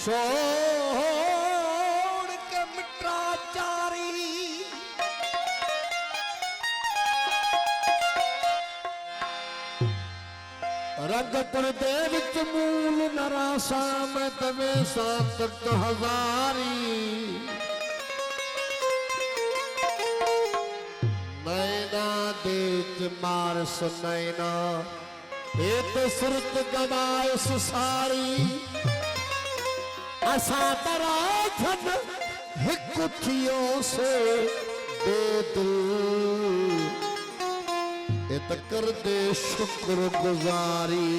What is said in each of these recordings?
छोड़ के मित्राचारी रंगपुर दे विच मूल नरासा में तवे सात हजारी नैना देच मार सुनैना ये तो सुरत गवाए सुसारी असा तराधन हिकुथियों से बेदिल इत कर दे शुक्र गुजारी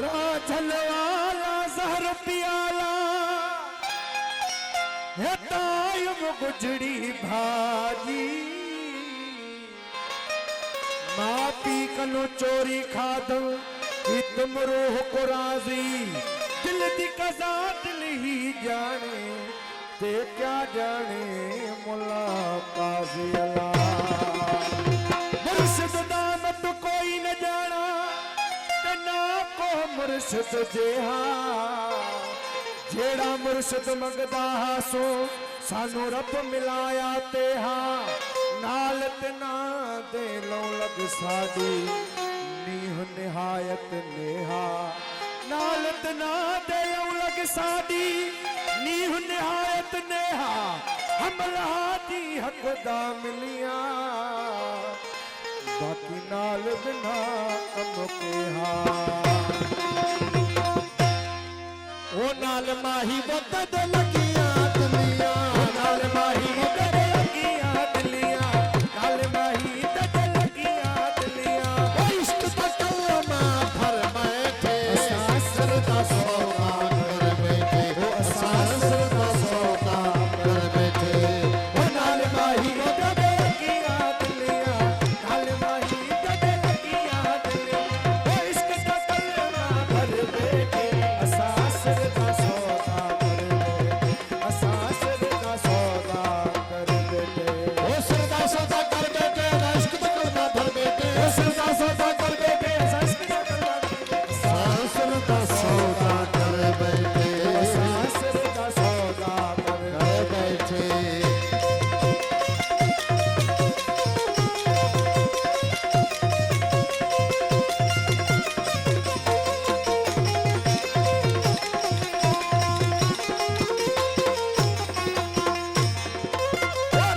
राजन वाला जहर पियाला है तायब गुजड़ी भाजी माँ पी कनो चोरी खादम तुम रूह को राजी दिल दी कज़ा दिल ही जाने ते क्या जाने मुला काजी अल्लाह मुर्शिद दामत कोई न जाना ते ना को मुर्शिद जेहा जेड़ा मुर्शिद मंगदा सो सानू रब मिलाया ते हाँ नाल ते ना दे लो लग साडी नीह निहायत नेहा नालत ना दे लग साडी नीह निहायत नेहा हमला दी हकदा मिलिया बाकी नाल बिना कम के हा ओ नाल माही वतद लगिया दुनिया नाल माही वतद लगिया दिलिया नाल माही वतद लगिया दिलिया इश्क तकल्लमा भर बैठे सासर दा सौदा कर बैठे सासर दा सौदा कर बैठे ओ नाल माही वतद लगिया दिलिया नाल माही वतद लगिया दिलिया ओ इश्क तकल्लमा भर बैठे सासर दा सौदा कर बैठे सासर दा सौदा कर बैठे ओ सरदा सौदा कर बैठे इश्क तकल्लमा भर बैठे सरदा सौदा कर बैठे सासर दा सौदा कर बैठे सासर दा सौदा कर बैठे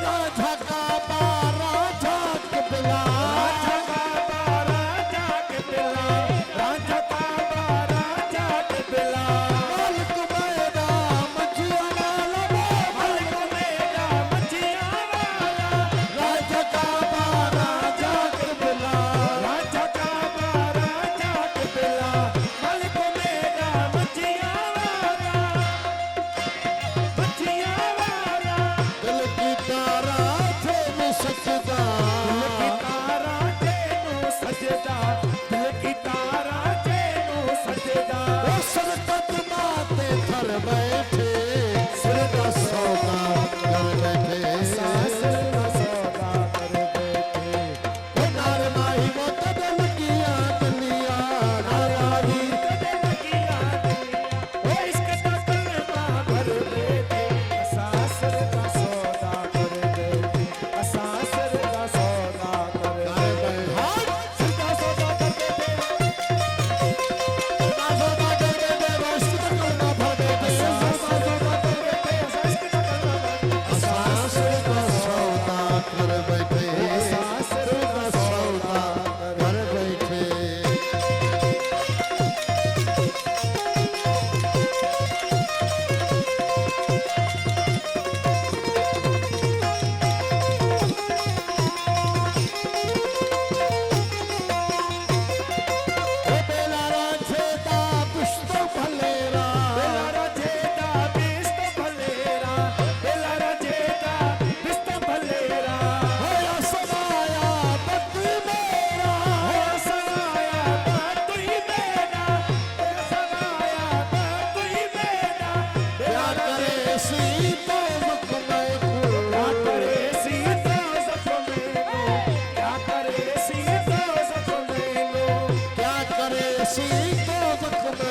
राजा का राजा के बिला राजा का राजा के बिला राजा का राजा के बिला मालिक मेरा मछिया वाला मालिक मेरा मछिया वाला राजा का राजा के बिला राजा का राजा के बिला मालिक मेरा मछिया वाला दिल की तारा थे में सजदा दिल की तारा तेनू सजदा दिल की तारा तेनू सजदा वो सरकत माते थर बैठे सिर का सौदा कर बैठे सासर का सौदा कर बैठे वो नार माही वो तदल किया दुनिया नाराही कदे लगिया ओ इश्क का कलमा भर बैठे सासर का सौदा कर बैठे सासर का सौदा कर बैठे सदा सौदा कर बैठे सौदा कर बैठे रोशनी तकल्लमा भर बैठे सदा सौदा कर बैठे इश्क का कलमा सासर का सौदा कर बैठे सासर का सौदा कर बैठे ओ बेला राजेदा पुष्प भलेरा बेला रजेदा बिस्त भलेरा बेला रजेदा बिस्त भलेरा होया समाया बद्री मेरा हो सगाया बातुई मेरा हो सगाया बातुई मेरा क्या करे सीता मुकमे क्या करे सीता सपने को क्या करे सीता सपने को क्या करे सीता मुकमे